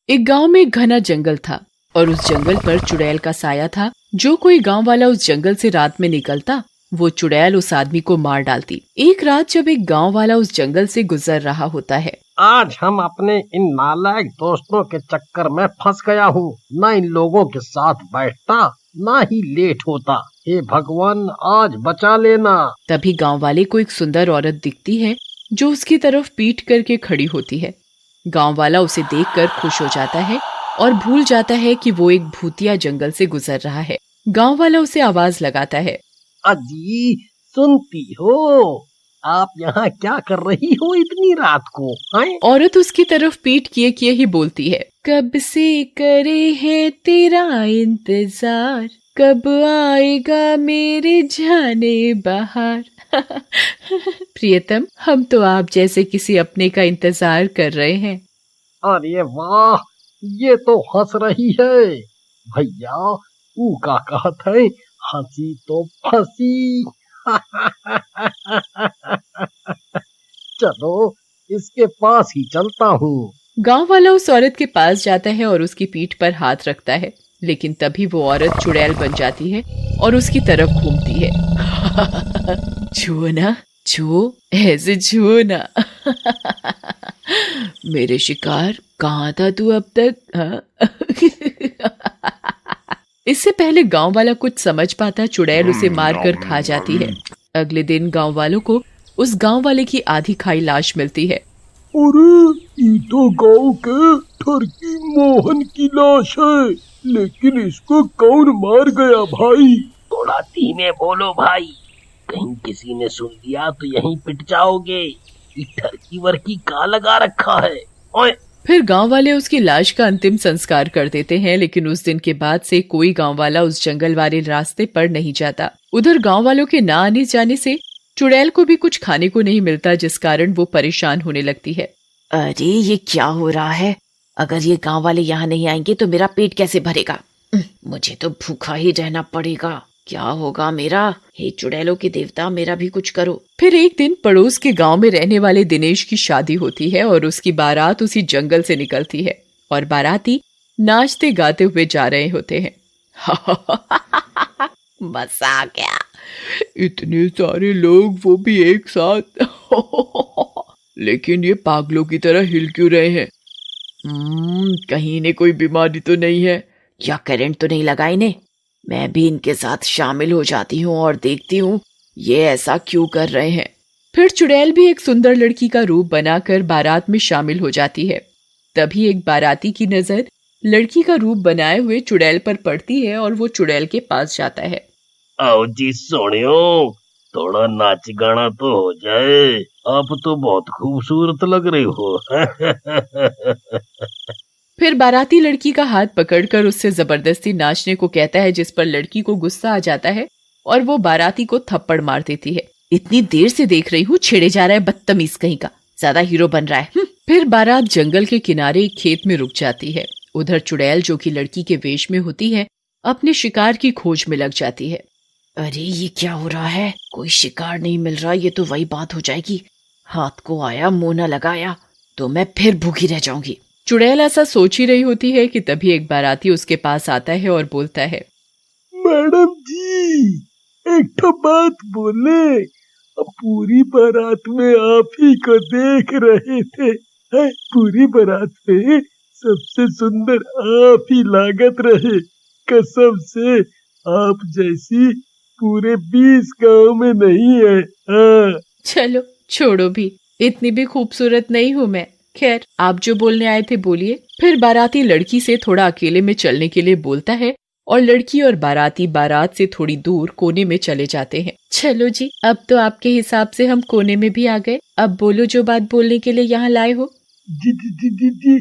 एक गांव में एक घना जंगल था और उस जंगल पर चुड़ैल का साया था। जो कोई गांव वाला उस जंगल से रात में निकलता वो चुड़ैल उस आदमी को मार डालती। एक रात जब एक गांव वाला उस जंगल से गुजर रहा होता है। आज हम अपने इन नालायक दोस्तों के चक्कर में फंस गया हूँ। न इन लोगों के साथ बैठता न ही लेट होता। हे भगवान आज बचा लेना। तभी गांव वाले को एक सुंदर औरत दिखती है जो उसकी तरफ पीठ करके खड़ी होती है। गांव वाला उसे देखकर खुश हो जाता है और भूल जाता है कि वो एक भूतिया जंगल से गुजर रहा है। गांव वाला उसे आवाज लगाता है, अजी सुनती हो? आप यहाँ क्या कर रही हो इतनी रात को? औरत उसकी तरफ पीठ किए ही बोलती है, कब से करे है तेरा इंतजार, कब आएगा मेरे जाने बहार। प्रियतम, हम तो आप जैसे किसी अपने का इंतजार कर रहे हैं। अरे वाह, ये तो हंस रही है। भैया ऊ का कहत है, हंसी तो फंसी। चलो इसके पास ही चलता हूँ। गांव वाला उस औरत के पास जाता है और उसकी पीठ पर हाथ रखता है, लेकिन तभी वो औरत चुड़ैल बन जाती है और उसकी तरफ घूमती है। छुओ ना, छुओ, ऐसे छुओ ना। मेरे शिकार, कहाँ था तू अब तक? इससे पहले गांव वाला कुछ समझ पाता, चुड़ैल उसे मारकर खा जाती है। अगले दिन गांव वालों को उस गांव वाले की आधी खाई लाश मिलती है। अरे ये तो गांव के ठरकी मोहन की लाश है, लेकिन इसको कौन मार गया भाई? थोड़ा धीमे बोलो भाई, कहीं किसी ने सुन लिया तो यहीं पिट जाओगे। ये ठरकी वर्की का लगा रखा है? ओए! फिर गांव वाले उसकी लाश का अंतिम संस्कार कर देते हैं, लेकिन उस दिन के बाद से कोई गांव वाला उस जंगल वाले रास्ते पर नहीं जाता। उधर गांव वालों के ना आने जाने से चुड़ैल को भी कुछ खाने को नहीं मिलता, जिस कारण वो परेशान होने लगती है। अरे ये क्या हो रहा है? अगर ये गांव वाले यहाँ नहीं आएंगे तो मेरा पेट कैसे भरेगा? मुझे तो भूखा ही रहना पड़ेगा। क्या होगा मेरा? हे चुड़ैलों के देवता, मेरा भी कुछ करो। फिर एक दिन पड़ोस के गांव में रहने वाले दिनेश की शादी होती है और उसकी बारात उसी जंगल से निकलती है और बाराती नाचते गाते हुए जा रहे होते हैं। मजा आ गया। इतने सारे लोग, वो भी एक साथ। लेकिन ये पागलों की तरह हिल क्यों रहे हैं? कहीं इन्हें कोई बीमारी तो नहीं है? या करंट तो नहीं लगा इन्हें? मैं भी इनके साथ शामिल हो जाती हूँ और देखती हूँ ये ऐसा क्यों कर रहे हैं। फिर चुड़ैल भी एक सुंदर लड़की का रूप बनाकर बारात में शामिल हो जाती है। तभी एक बाराती की नजर लड़की का रूप बनाए हुए चुड़ैल पर पड़ती है और वो चुड़ैल के पास जाता है। आओ जी सोनियो, थोड़ा नाच गाना तो हो जाए। आप तो बहुत खूबसूरत लग रही हो। फिर बाराती लड़की का हाथ पकड़कर उससे जबरदस्ती नाचने को कहता है, जिस पर लड़की को गुस्सा आ जाता है और वो बाराती को थप्पड़ मार देती है। इतनी देर से देख रही हूँ, छेड़े जा रहा है, बदतमीज कहीं का, ज्यादा हीरो बन रहा है। फिर बारात जंगल के किनारे एक खेत में रुक जाती है। उधर चुड़ैल, जो कि लड़की के वेश में होती है, अपने शिकार की खोज में लग जाती है। अरे ये क्या हो रहा है? कोई शिकार नहीं मिल रहा। ये तो वही बात हो जाएगी, हाथ को आया मुंह न लगाया तो मैं फिर भूखी रह जाऊंगी। चुड़ैल ऐसा सोच ही रही होती है कि तभी एक बाराती उसके पास आता है और बोलता है, मैडम जी, एक तो बात बोले। पूरी बारात में आप ही को देख रहे थे। पूरी बारात में सबसे सुंदर आप ही लागत रहे। कसम से आप जैसी पूरे 20 गांव में नहीं है। हाँ। चलो छोड़ो भी, इतनी भी खूबसूरत नहीं हूँ मैं। खैर, आप जो बोलने आए थे बोलिए। फिर बाराती लड़की से थोड़ा अकेले में चलने के लिए बोलता है और लड़की और बाराती बारात से थोड़ी दूर कोने में चले जाते हैं। चलो जी, अब तो आपके हिसाब से हम कोने में भी आ गए। अब बोलो जो बात बोलने के लिए यहाँ लाए हो। जी,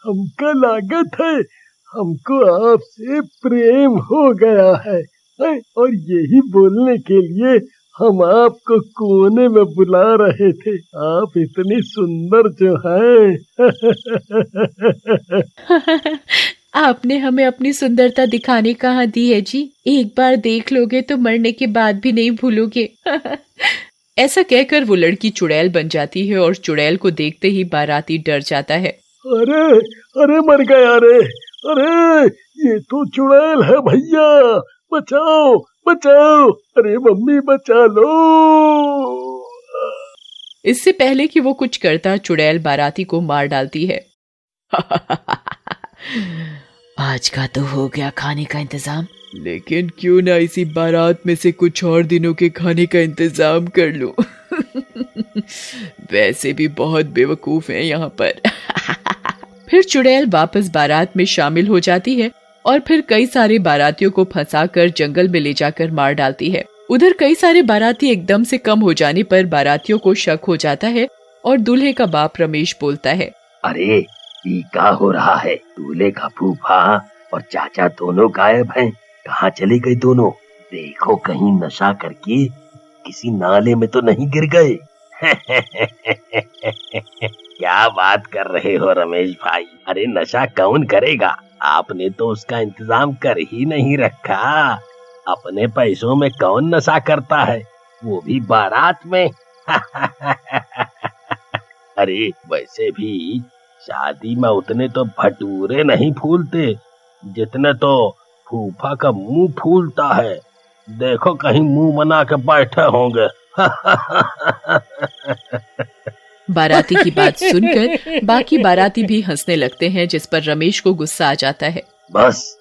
हमका लागत है हमको आपसे प्रेम हो गया है, और यही बोलने के लिए हम आपको कोने में बुला रहे थे। आप इतनी सुंदर जो हैं। आपने हमें अपनी सुंदरता दिखाने कहाँ दी है जी? एक बार देख लोगे तो मरने के बाद भी नहीं भूलोगे। ऐसा कहकर वो लड़की चुड़ैल बन जाती है और चुड़ैल को देखते ही बाराती डर जाता है अरे अरे मर गया रे, अरे ये तो चुड़ैल है भैया, बचाओ बचाओ, अरे मम्मी बचा लो। इससे पहले कि वो कुछ करता, चुड़ैल बाराती को मार डालती है। आज का तो हो गया खाने का इंतजाम। लेकिन क्यों ना इसी बारात में से कुछ और दिनों के खाने का इंतजाम कर लूं। वैसे भी बहुत बेवकूफ हैं यहाँ पर। फिर चुड़ैल वापस बारात में शामिल हो जाती है और फिर कई सारे बारातियों को फंसाकर जंगल में ले जाकर मार डालती है। उधर कई सारे बाराती एकदम से कम हो जाने पर बारातियों को शक हो जाता है और दूल्हे का बाप रमेश बोलता है, अरे ये क्या हो रहा है? दूल्हे का फूफा और चाचा दोनों गायब हैं। कहाँ चले गए दोनों? देखो कहीं नशा करके किसी नाले में तो नहीं गिर गए। क्या बात कर रहे हो रमेश भाई? अरे नशा कौन करेगा? आपने तो उसका इंतजाम कर ही नहीं रखा। अपने पैसों में कौन नशा करता है, वो भी बारात में। अरे वैसे भी शादी में उतने तो भटूरे नहीं फूलते जितने तो फूफा का मुंह फूलता है। देखो कहीं मुंह बना के बैठे होंगे। बाराती की बात सुनकर बाकी बाराती भी हंसने लगते हैं, जिस पर रमेश को गुस्सा आ जाता है। बस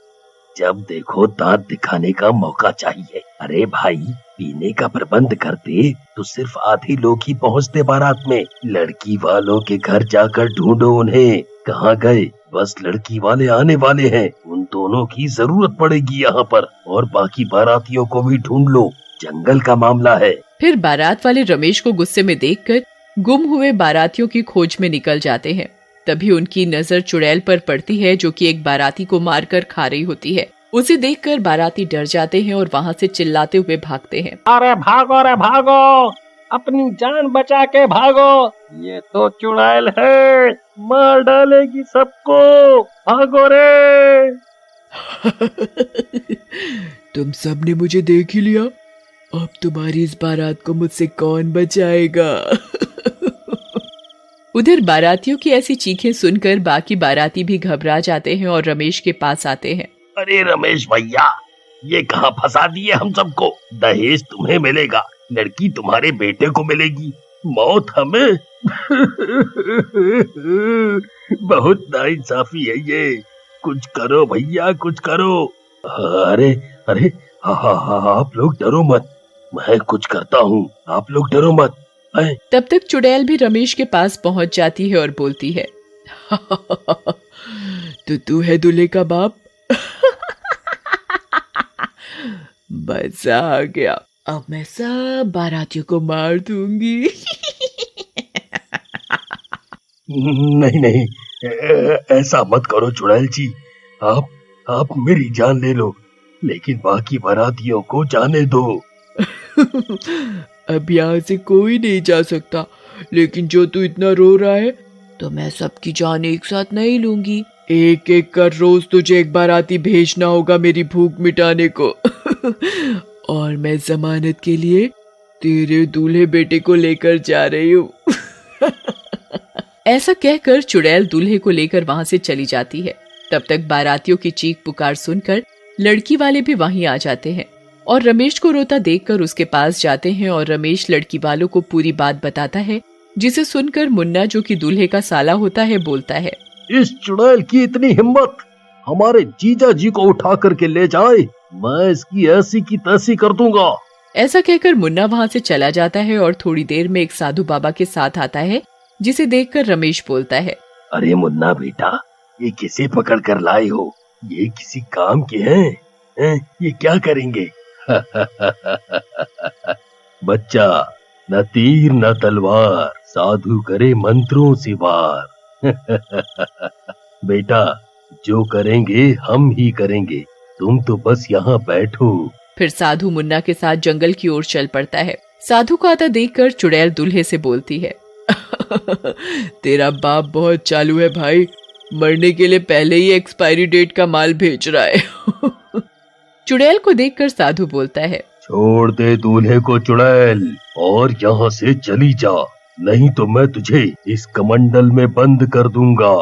जब देखो दांत दिखाने का मौका चाहिए। अरे भाई पीने का प्रबंध करते तो सिर्फ आधे लोग ही पहुँचते बारात में। लड़की वालों के घर जाकर ढूंढो उन्हें, कहाँ गए? बस लड़की वाले आने वाले हैं, उन दोनों की जरूरत पड़ेगी यहाँ पर। और बाकी बारातियों को भी ढूंढ लो, जंगल का मामला है। फिर बारात वाले रमेश को गुस्से में देखकर गुम हुए बारातियों की खोज में निकल जाते हैं। तभी उनकी नजर चुड़ैल पर पड़ती है, जो कि एक बाराती को मारकर खा रही होती है। उसे देखकर बाराती डर जाते हैं और वहाँ से चिल्लाते हुए भागते हैं। अरे भागो, अपनी जान बचा के भागो, ये तो चुड़ैल है, मार डालेगी सबको, भागो रे। तुम सब ने मुझे देख ही लिया, अब तुम्हारी इस बारात को मुझसे कौन बचाएगा? उधर बारातियों की ऐसी चीखें सुनकर बाकी बाराती भी घबरा जाते हैं और रमेश के पास आते हैं। अरे रमेश भैया, ये कहाँ फंसा दिए हम सबको? दहेज तुम्हें मिलेगा, लड़की तुम्हारे बेटे को मिलेगी, मौत हमें। बहुत नाइंसाफी है ये, कुछ करो भैया, कुछ करो। अरे अरे आप लोग डरो मत, मैं कुछ करता हूँ, आप लोग डरो मत। तब तक चुड़ैल भी रमेश के पास पहुंच जाती है और बोलती है, तो तू है दूल्हे का बाप? मजा आ गया, अब मैं सब बारातियों को मार दूंगी। नहीं, ऐसा मत करो चुड़ैल जी, आप मेरी जान ले लो, लेकिन बाकी बारातियों को जाने दो। अब यहाँ से कोई नहीं जा सकता, लेकिन जो तू इतना रो रहा है तो मैं सबकी जान एक साथ नहीं लूंगी। एक एक कर रोज तुझे एक बाराती भेजना होगा मेरी भूख मिटाने को। और मैं जमानत के लिए तेरे दूल्हे बेटे को लेकर जा रही हूँ। ऐसा कहकर चुड़ैल दूल्हे को लेकर वहां से चली जाती है। तब तक बारातियों की चीख पुकार सुनकर लड़की वाले भी वहीं आ जाते हैं और रमेश को रोता देखकर उसके पास जाते हैं और रमेश लड़की वालों को पूरी बात बताता है, जिसे सुनकर मुन्ना, जो कि दूल्हे का साला होता है, बोलता है, इस चुड़ैल की इतनी हिम्मत, हमारे जीजा जी को उठा करके ले जाए, मैं इसकी ऐसी की तैसी कर दूंगा। ऐसा कहकर मुन्ना वहाँ से चला जाता है और थोड़ी देर में एक साधु बाबा के साथ आता है, जिसे देखकर रमेश बोलता है, अरे मुन्ना बेटा, ये किसे पकड़ कर लाए हो? ये किसी काम के हैं? ये क्या करेंगे? बच्चा, न तीर न तलवार, साधु करे मंत्रों से वार। बेटा, जो करेंगे हम ही करेंगे, तुम तो बस यहाँ बैठो। फिर साधु मुन्ना के साथ जंगल की ओर चल पड़ता है। साधु को आता देखकर चुड़ैल दूल्हे से बोलती है, तेरा बाप बहुत चालू है भाई, मरने के लिए पहले ही एक्सपायरी डेट का माल भेज रहा है। चुड़ैल को देखकर साधु बोलता है, छोड़ दे दूल्हे को चुड़ैल, और यहाँ से चली जा, नहीं तो मैं तुझे इस कमंडल में बंद कर दूंगा।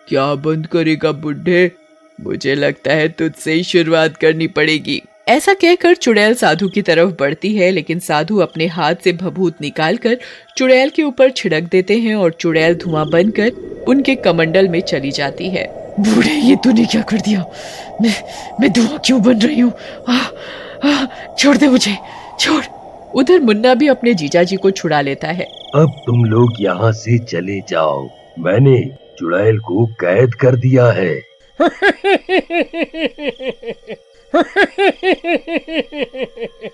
क्या बंद करेगा बुड्ढे? मुझे लगता है तुझसे ही शुरुआत करनी पड़ेगी। ऐसा कहकर चुड़ैल साधु की तरफ बढ़ती है, लेकिन साधु अपने हाथ से भभूत निकालकर चुड़ैल के ऊपर छिड़क देते हैं और चुड़ैल धुआं बनकर उनके कमंडल में चली जाती है। बूढ़े, ये तूने क्या कर दिया? मैं धुआं क्यों बन रही हूँ? छोड़ दे मुझे, छोड़। उधर मुन्ना भी अपने जीजाजी को छुड़ा लेता है। अब तुम लोग यहाँ से चले जाओ, मैंने चुड़ैल को कैद कर दिया है।